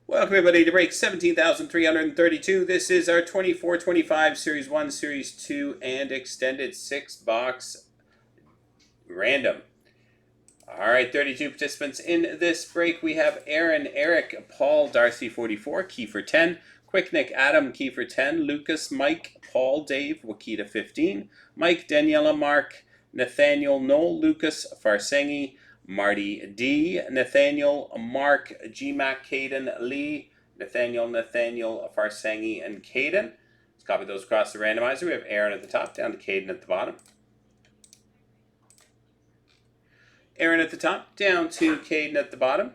Welcome everybody to break 17,332. This is our 24-25 Series 1, Series 2, and extended 6-box random. Alright, 32 participants in this break. We have Aaron, Eric, Paul, Darcy 44, Kiefer 10, Quick Nick, Adam, Kiefer 10, Lucas, Mike, Paul, Dave, Wakita 15, Mike, Daniela, Mark, Nathaniel, Noel, Lucas, Farsengi, Marty D, Nathaniel, Mark, GMAC, Caden, Lee, Nathaniel, Farsengi, and Caden. Let's copy those across the randomizer. We have Aaron at the top, down to Caden at the bottom. Aaron at the top, down to Caden at the bottom.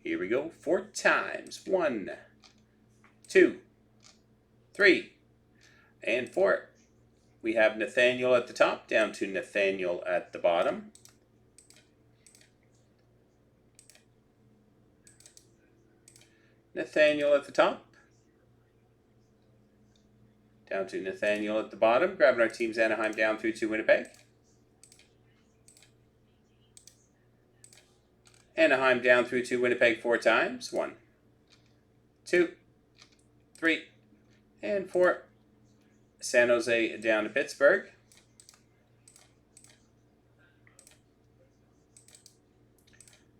Here we go, 4 times. 1, 2, 3, and 4. We have Nathaniel at the top, down to Nathaniel at the bottom. Nathaniel at the top, down to Nathaniel at the bottom. Grabbing our teams Anaheim down through to Winnipeg. Anaheim down through to Winnipeg 4 times. 1, 2, 3, and 4. San Jose down to Pittsburgh.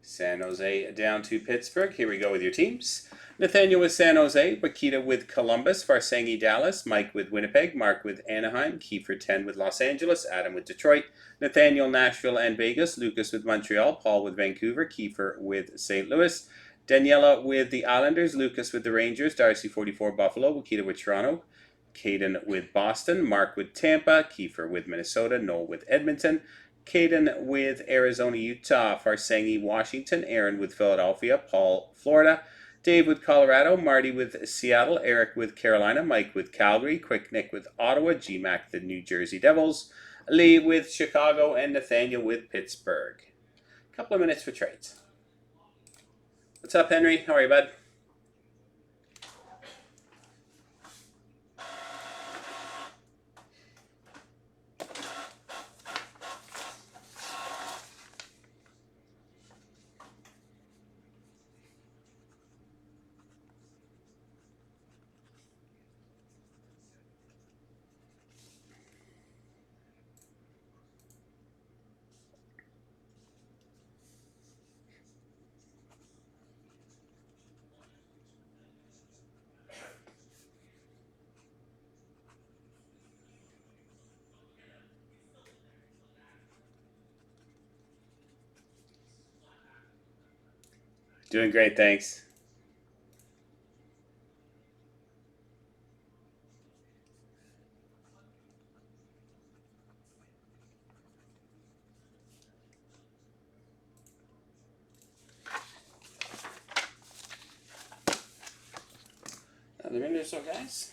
San Jose down to Pittsburgh. Here we go with your teams. Nathaniel with San Jose, Wakita with Columbus, Farsengi Dallas, Mike with Winnipeg, Mark with Anaheim, Kiefer 10 with Los Angeles, Adam with Detroit, Nathaniel Nashville and Vegas, Lucas with Montreal, Paul with Vancouver, Kiefer with St. Louis, Daniela with the Islanders, Lucas with the Rangers, Darcy 44 Buffalo, Wakita with Toronto, Caden with Boston, Mark with Tampa, Kiefer with Minnesota, Noel with Edmonton, Caden with Arizona, Utah, Farsengi, Washington, Aaron with Philadelphia, Paul, Florida, Dave with Colorado, Marty with Seattle, Eric with Carolina, Mike with Calgary, Quick Nick with Ottawa, GMAC the New Jersey Devils, Lee with Chicago, and Nathaniel with Pittsburgh. A couple of minutes for trades. What's up, Henry? How are you, bud? Doing great, thanks. Another minute or so, guys.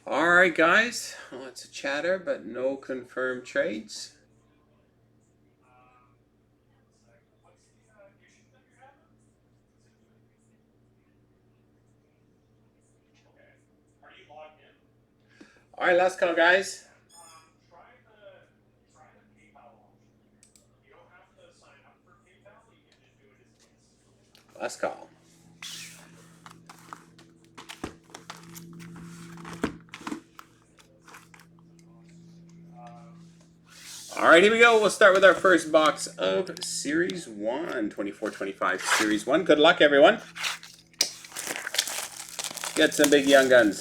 Alright, guys. Lots of chatter, but no confirmed trades. Alright, last call, guys. Last call. All right, here we go. We'll start with our first box of Series 1, 24-25 Series 1. Good luck, everyone. Get some big young guns.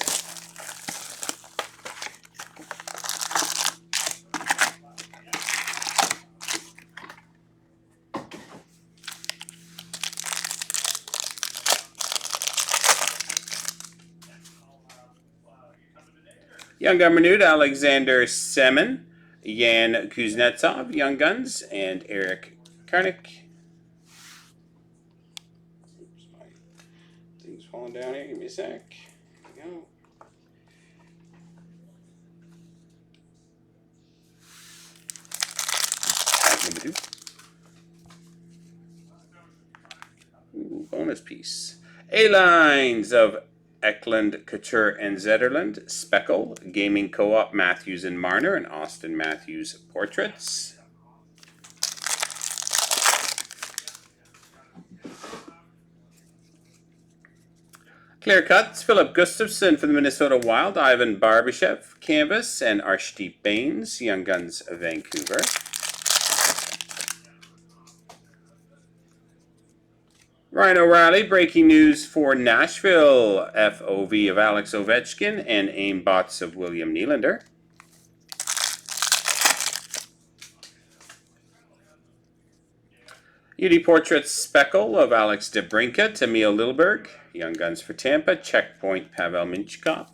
Young Gun renewed, Alexander Semin, Yan Kuznetsov, Young Guns, and Eric Karnik. Oops, my thing's falling down here. Give me a sec. There we go. Number 2. Ooh, bonus piece. A-lines of Eklund, Couture, and Zetterlund, Speckle, Gaming Co-op, Matthews and Marner, and Austin Matthews portraits. Clear cuts, Philip Gustafson for the Minnesota Wild, Ivan Barbashev, Canvas, and Arshdeep Bains, Young Guns, Vancouver. Ryan O'Reilly, breaking news for Nashville, FOV of Alex Ovechkin, and aimbots of William Nylander. UD Portraits Speckle of Alex DeBrincat, Emil Lilberg, Young Guns for Tampa, Checkpoint Pavel Minchkov.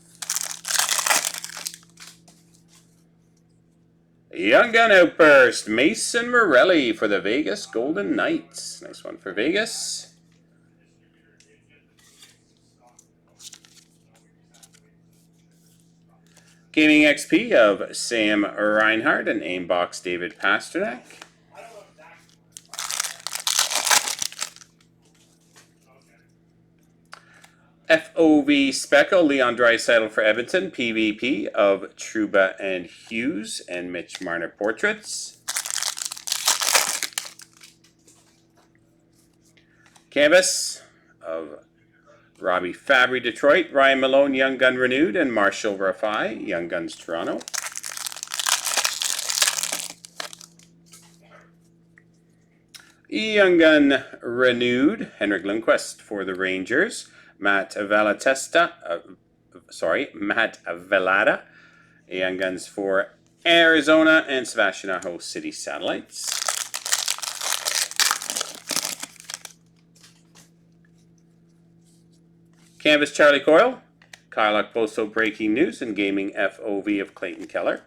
Young Gun Outburst, Mason Morelli for the Vegas Golden Knights. Nice one for Vegas. Gaming XP of Sam Reinhart and Aimbox David Pasternak. FOV Speckle, Leon Draisaitl for Edmonton, PvP of Trouba and Hughes, and Mitch Marner portraits. Canvas of Robbie Fabry, Detroit, Ryan Malone, Young Gun renewed, and Marshall Rafai, Young Guns, Toronto. Young Gun renewed, Henrik Lundqvist for the Rangers, Matt Velada, Young Guns for Arizona, and Sebastian Aho, City Satellites. Canvas Charlie Coyle, Kyle Okposo breaking news, and Gaming FOV of Clayton Keller.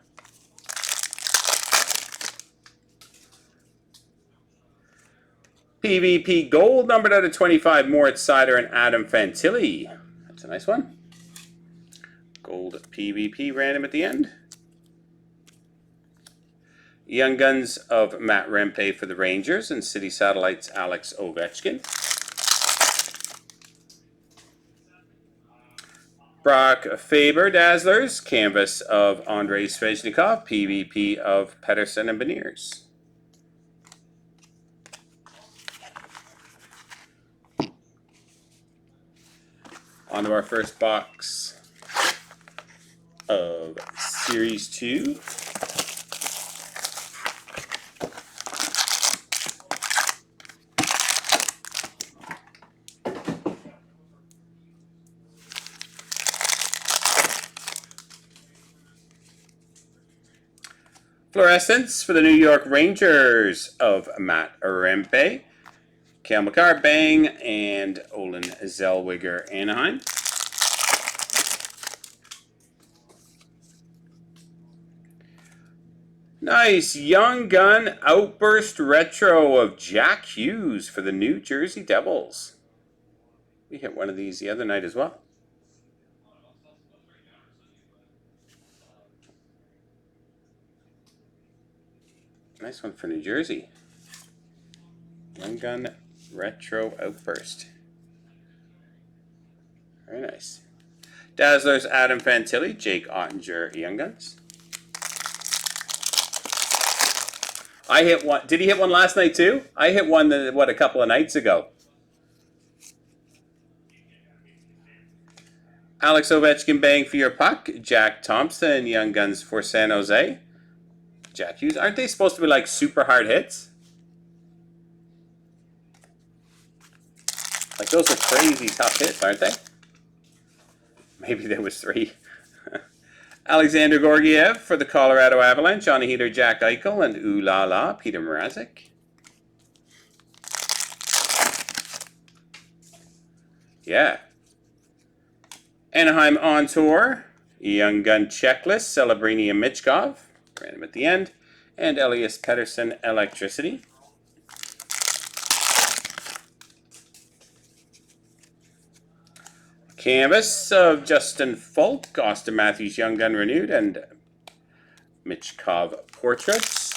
PvP Gold, numbered out of 25, Moritz Seider and Adam Fantilli. That's a nice one. Gold PvP random at the end. Young Guns of Matt Rempe for the Rangers, and City Satellites Alex Ovechkin. Brock Faber Dazzlers, Canvas of Andrei Svechnikov, PvP of Pettersson and Beniers. On to our first box of Series 2. Fluorescence for the New York Rangers of Matt Rempe, Cale Makar, Bang, and Olin Zellweger, Anaheim. Nice Young Gun Outburst Retro of Jack Hughes for the New Jersey Devils. We hit one of these the other night as well. Nice one for New Jersey. Young Gun Retro Outburst. Very nice. Dazzlers Adam Fantilli, Jake Ottinger, Young Guns. I hit one. Did he hit one last night too? I hit one, a couple of nights ago. Alex Ovechkin, Bang for your puck. Jack Thompson, Young Guns for San Jose. Jack Hughes. Aren't they supposed to be like super hard hits? Like those are crazy tough hits, aren't they? Maybe there was 3. Alexander Gorgiev for the Colorado Avalanche. On a heater, Jack Eichel. And ooh la la, Peter Mrazek. Yeah. Anaheim on tour. Young Gun Checklist. Celebrini and Michkov. Random at the end. And Elias Pettersson, Electricity. Canvas of Justin Falk, Austin Matthews, Young Gun Renewed, and Michkov Portraits.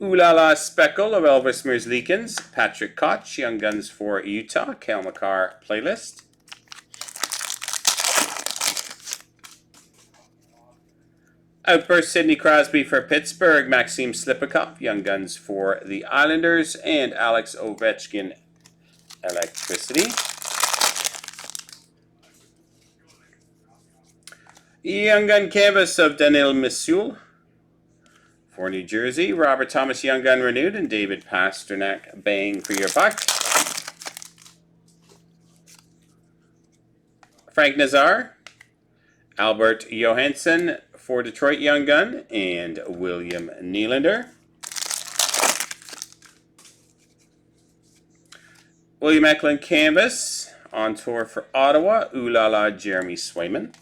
Ooh La La Speckle of Elvis Merzlikins, Patrick Koch, Young Guns for Utah, Cale Makar Playlist. Outburst Sidney Crosby for Pittsburgh, Maxim Slipikov, Young Guns for the Islanders, and Alex Ovechkin, Electricity. Young Gun Canvas of Daniil Misul for New Jersey. Robert Thomas Young Gun Renewed and David Pasternak Bang for your buck. Frank Nazar, Albert Johansson for Detroit Young Gun, and William Nylander. William Eklund Canvas on tour for Ottawa. Ooh La La, Jeremy Swayman.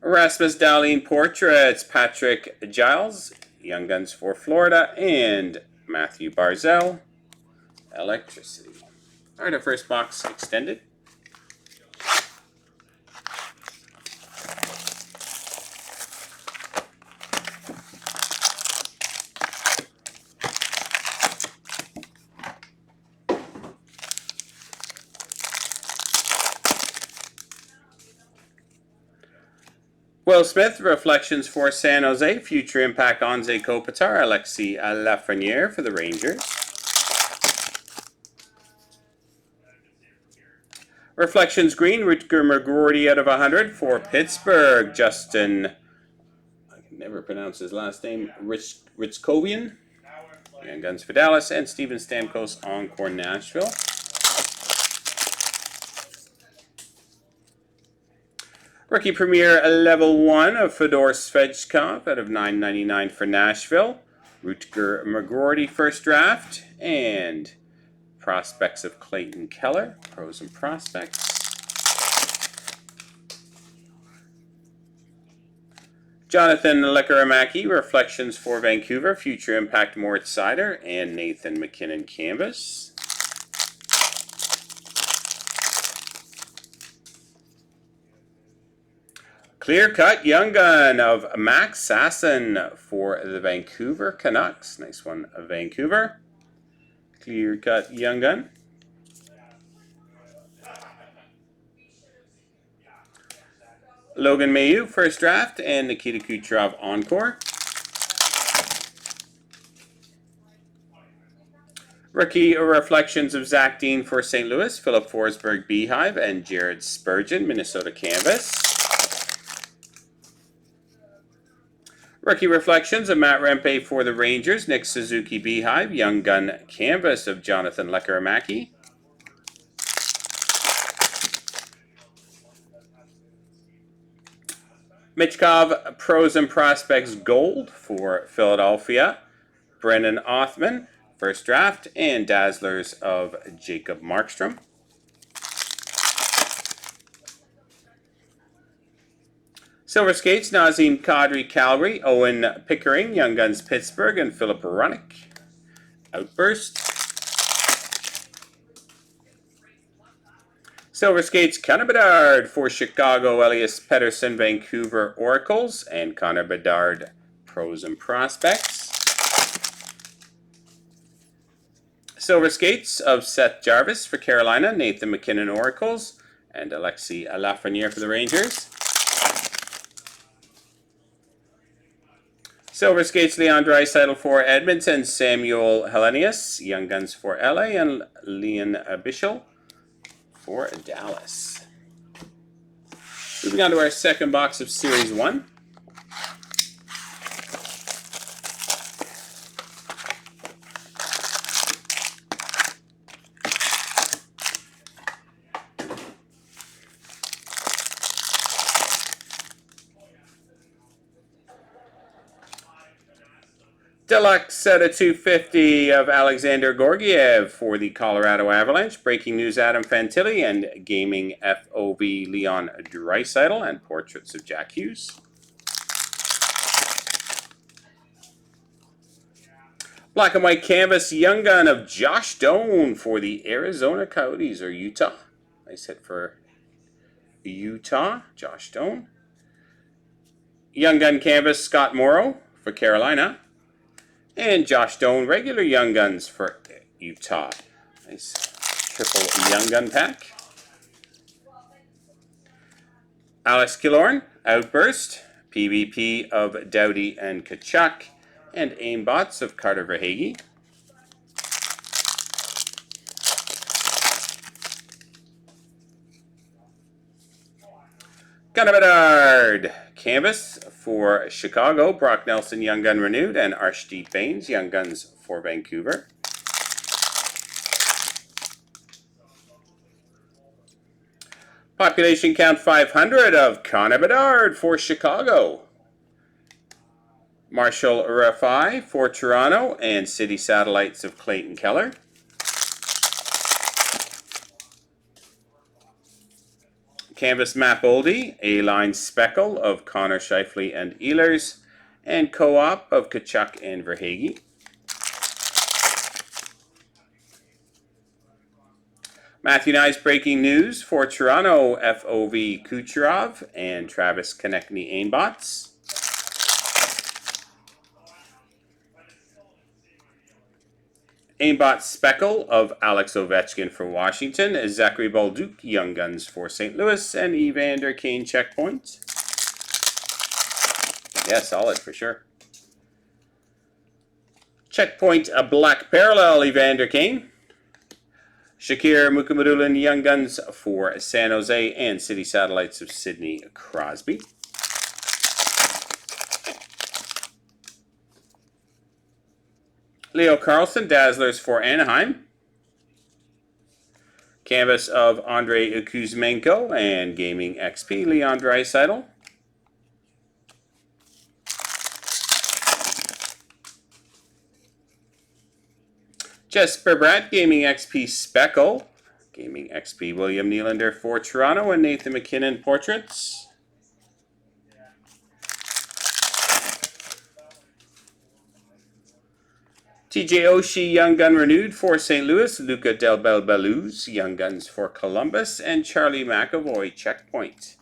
Rasmus Dahlin Portraits, Patrick Giles, Young Guns for Florida, and Matthew Barzell, Electricity. All right, our first box extended. Will Smith, Reflections for San Jose, Future Impact Anze Kopitar, Alexis Lafreniere for the Rangers. Reflections Green, Rutger McGroarty out of 100 for Pittsburgh, Justin, I can never pronounce his last name, Ritzkovian, Young Guns for Dallas, and Steven Stamkos, Encore Nashville. Rookie Premier Level 1 of Fedor Svechkov out of $9.99 for Nashville. Rutger McGroarty first draft. And Prospects of Clayton Keller. Pros and Prospects. Jonathan Lekkerimäki, Reflections for Vancouver. Future Impact Moritz Seider. And Nathan McKinnon Canvas. Clear Cut Young Gun of Max Sasson for the Vancouver Canucks. Nice one, Vancouver. Clear Cut Young Gun. Logan Mailloux, first draft, and Nikita Kucherov Encore. Rookie Reflections of Zach Dean for St. Louis, Philip Forsberg Beehive, and Jared Spurgeon, Minnesota Canvas. Rookie Reflections of Matt Rempe for the Rangers, Nick Suzuki Beehive, Young Gun Canvas of Jonathan Lekkerimäki. Michkov Pros and Prospects Gold for Philadelphia, Brennan Othman, first draft, and Dazzlers of Jacob Markstrom. Silver Skates, Nazem Kadri Calgary, Owen Pickering, Young Guns Pittsburgh, and Philip Runnick. Outburst. Silver Skates, Connor Bedard for Chicago, Elias Pettersson, Vancouver Oracles, and Connor Bedard Pros and Prospects. Silver Skates of Seth Jarvis for Carolina, Nathan McKinnon Oracles, and Alexis Lafreniere for the Rangers. Silver Skates, Leon Draisaitl for Edmonton, Samuel Hellenius, Young Guns for LA, and Leon Bichel for Dallas. Moving on to our second box of Series 1. Deluxe set of 250 of Alexander Georgiev for the Colorado Avalanche. Breaking news, Adam Fantilli, and Gaming FOV Leon Draisaitl, and portraits of Jack Hughes. Black and white canvas Young Gun of Josh Doan for the Arizona Coyotes, or Utah. Nice hit for Utah, Josh Doan. Young Gun canvas Scott Morrow for Carolina. And Josh Doan, regular Young Guns for Utah. Nice triple Young Gun pack. Alex Killorn, Outburst. PvP of Doughty and Tkachuk. And aimbots of Carter Verhaeghe. Connor Bedard, canvas for Chicago, Brock Nelson Young Gun renewed, and Arshdeep Bains Young Guns for Vancouver. Population count 500 of Connor Bedard for Chicago. Marshall Rafai for Toronto, and City Satellites of Clayton Keller. Canvas Map Oldie, A-Line Speckle of Connor Scheifele and Ehlers, and Co-op of Tkachuk and Verhaeghe. Matthew Nyes Breaking News for Toronto, FOV Kucherov and Travis Konechny aimbots. Aimbot Speckle of Alex Ovechkin for Washington, Zachary Bolduc Young Guns for St. Louis, and Evander Kane checkpoint. Yeah, solid for sure. Checkpoint a Black Parallel Evander Kane. Shakir Mukhamadullin Young Guns for San Jose, and City Satellites of Sidney Crosby. Leo Carlson, Dazzlers for Anaheim. Canvas of Andrei Kuzmenko and Gaming XP, Leon Draisaitl. Jesper Bratt, Gaming XP Speckle. Gaming XP, William Nylander for Toronto, and Nathan McKinnon portraits. TJ Oshie Young Gun renewed for St. Louis, Luca Del Belbaluz Young Guns for Columbus, and Charlie McAvoy checkpoint.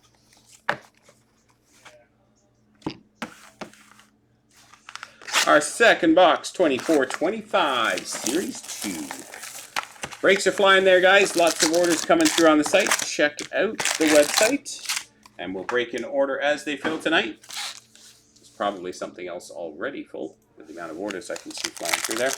Our second box, 24-25, Series 2. Breaks are flying there, guys. Lots of orders coming through on the site. Check out the website, and we'll break in order as they fill tonight. There's probably something else already full with the amount of orders I can see flying through there.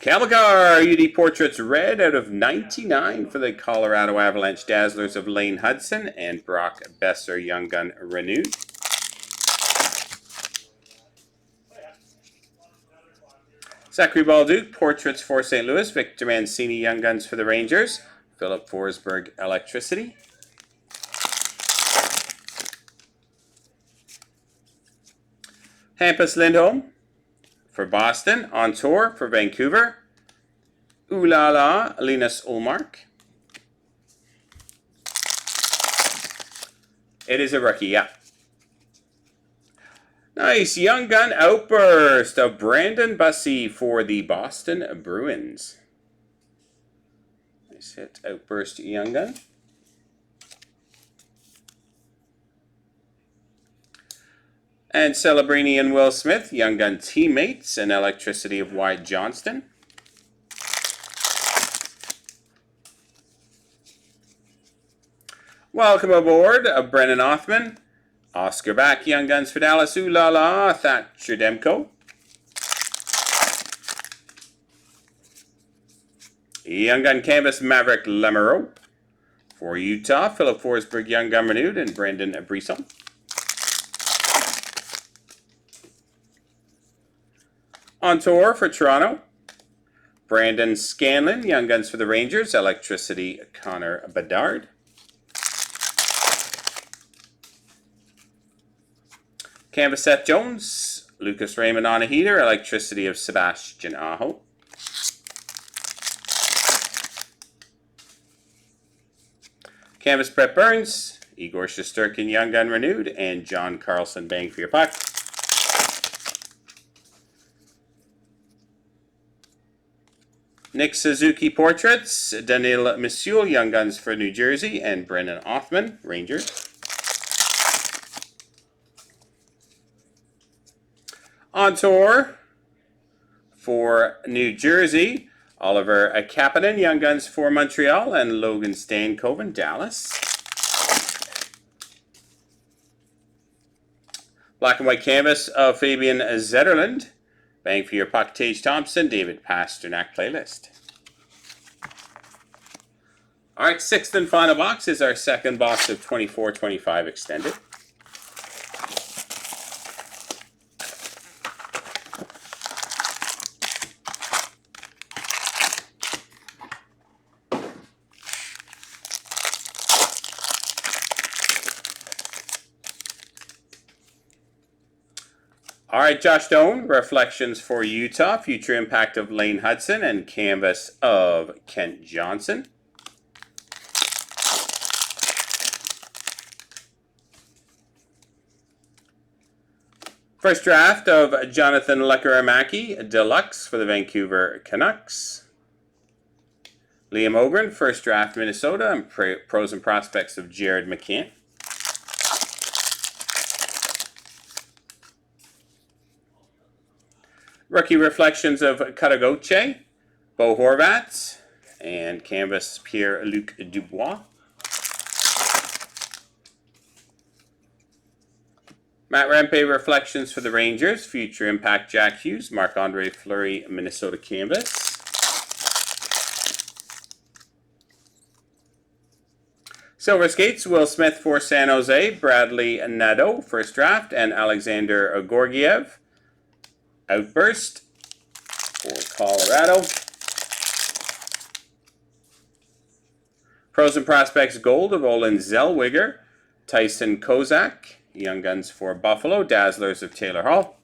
Cavalcar UD Portraits Red out of 99 for the Colorado Avalanche, Dazzlers of Lane Hudson and Brock Besser Young Gun renewed. Zachary Bolduc Portraits for St. Louis, Victor Mancini Young Guns for the Rangers, Philip Forsberg Electricity. Hampus Lindholm for Boston, On Tour for Vancouver, Ooh La La, Linus Ullmark. It is a rookie, yeah. Nice Young Gun Outburst of Brandon Bussey for the Boston Bruins. Nice hit, Outburst Young Gun. And Celebrini and Will Smith, Young Gun Teammates, and Electricity of Wyatt Johnston. Welcome aboard, Brennan Othman. Oscar Back, Young Guns for Dallas, Ooh La La, Thatcher Demko. Young Gun Canvas Maverick Lamoureux. For Utah, Philip Forsberg Young Gun renewed and Brandon Brisson. On tour for Toronto, Brandon Scanlon, Young Guns for the Rangers, Electricity Connor Bedard. Canvas Seth Jones, Lucas Raymond on a heater, Electricity of Sebastian Aho. Canvas Brett Burns, Igor Shesterkin Young Gun renewed, and John Carlson bang for your puck. Nick Suzuki Portraits, Daniil Missoul Young Guns for New Jersey, and Brennan Othman, Rangers. On tour for New Jersey, Oliver Kapanen Young Guns for Montreal, and Logan Stankoven, Dallas. Black and white canvas of Fabian Zetterlund. Bang for your puck, Tage Thompson, David Pasternak playlist. All right, sixth and final box is our second box of 24-25 extended. All right, Josh Doan, Reflections for Utah, Future Impact of Lane Hudson, and Canvas of Kent Johnson. First draft of Jonathan Lekaramaki, Deluxe for the Vancouver Canucks. Liam Ogren, first draft Minnesota, and pros and prospects of Jared McCann. Rookie Reflections of Katagoche, Bo Horvat, and Canvas Pierre-Luc Dubois. Matt Rempe Reflections for the Rangers, Future Impact Jack Hughes, Marc-Andre Fleury, Minnesota Canvas. Silver Skates, Will Smith for San Jose, Bradley Nadeau, first draft, and Alexander Gorgiev. Outburst for Colorado. Pros and Prospects Gold of Olin Zellweger, Tyson Kozak, Young Guns for Buffalo, Dazzlers of Taylor Hall.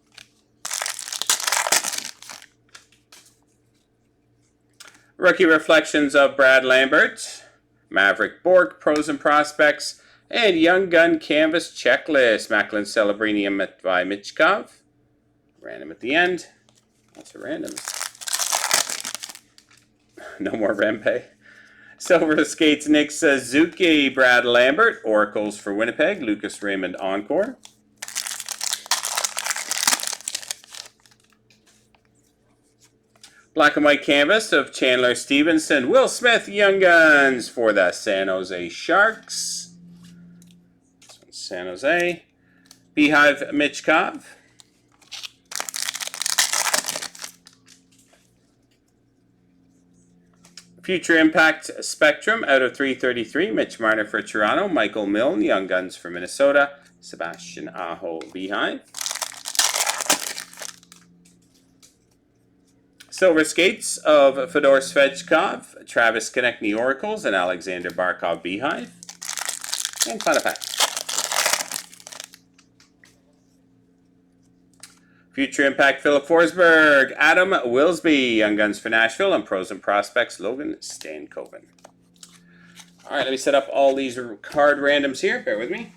Rookie Reflections of Brad Lambert, Maverick Bork, Pros and Prospects, and Young Gun Canvas Checklist, Macklin Celebrinium by Michkov. Random at the end. Lots of randoms. No more Rempe. Silver Skates Nick Suzuki, Brad Lambert, Oracles for Winnipeg, Lucas Raymond Encore. Black and white canvas of Chandler Stevenson, Will Smith Young Guns for the San Jose Sharks. This one's San Jose. Beehive Michkov. Future Impact Spectrum out of 333, Mitch Marner for Toronto, Michael Milne, Young Guns for Minnesota, Sebastian Aho, Beehive. Silver Skates of Fedor Svechkov, Travis Konechny Oracles, and Alexander Barkov, Beehive. And final pack. Future Impact Philip Forsberg, Adam Wilsby, Young Guns for Nashville, and Pros and Prospects Logan Stankoven. All right, let me set up all these card randoms here. Bear with me.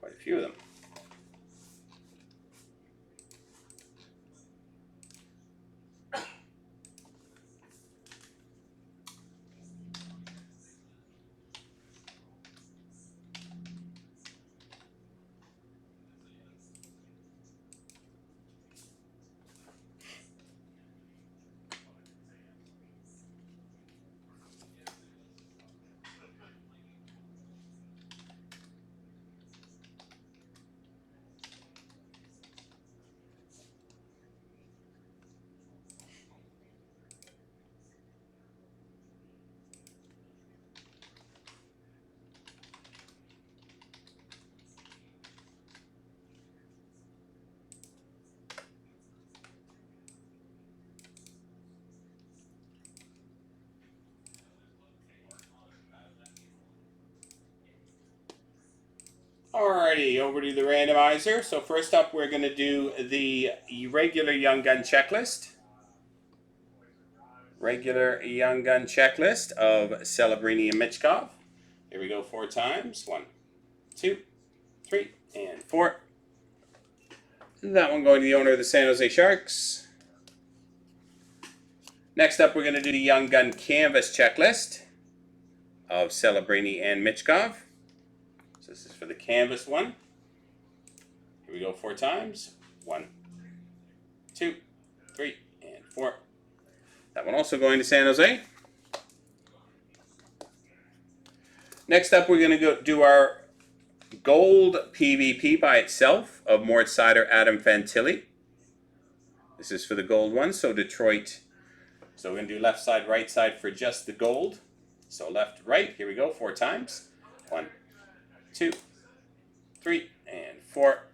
Quite a few of them. Alrighty, over to the randomizer. So first up, we're going to do the regular Young Gun checklist. Regular Young Gun checklist of Celebrini and Michkov. Here we go 4 times. 1, 2, 3, and 4. That one going to the owner of the San Jose Sharks. Next up, we're going to do the Young Gun canvas checklist of Celebrini and Michkov. So this is for the canvas one. Here we go 4 times. 1, 2, 3, and 4. That one also going to San Jose. Next up, we're going to do our gold PvP by itself of Mort Sider, Adam Fantilli. This is for the gold one, so Detroit. So we're going to do left side, right side for just the gold. So left, right. Here we go 4 times. 1, 2, 3, and 4.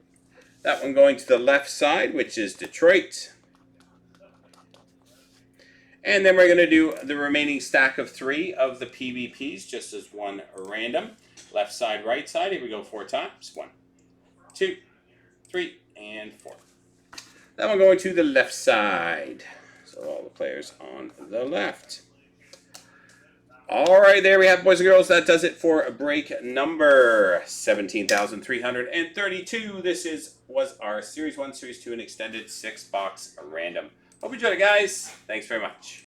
That one going to the left side, which is Detroit. And then we're going to do the remaining stack of 3 of the PvPs, just as one random. Left side, right side. Here we go 4 times. 1, 2, 3, and 4. That one going to the left side. So all the players on the left. All right, there we have, boys and girls. That does it for break number 17,332. This was our Series 1, Series 2, and extended 6-box random. Hope you enjoyed it, guys. Thanks very much.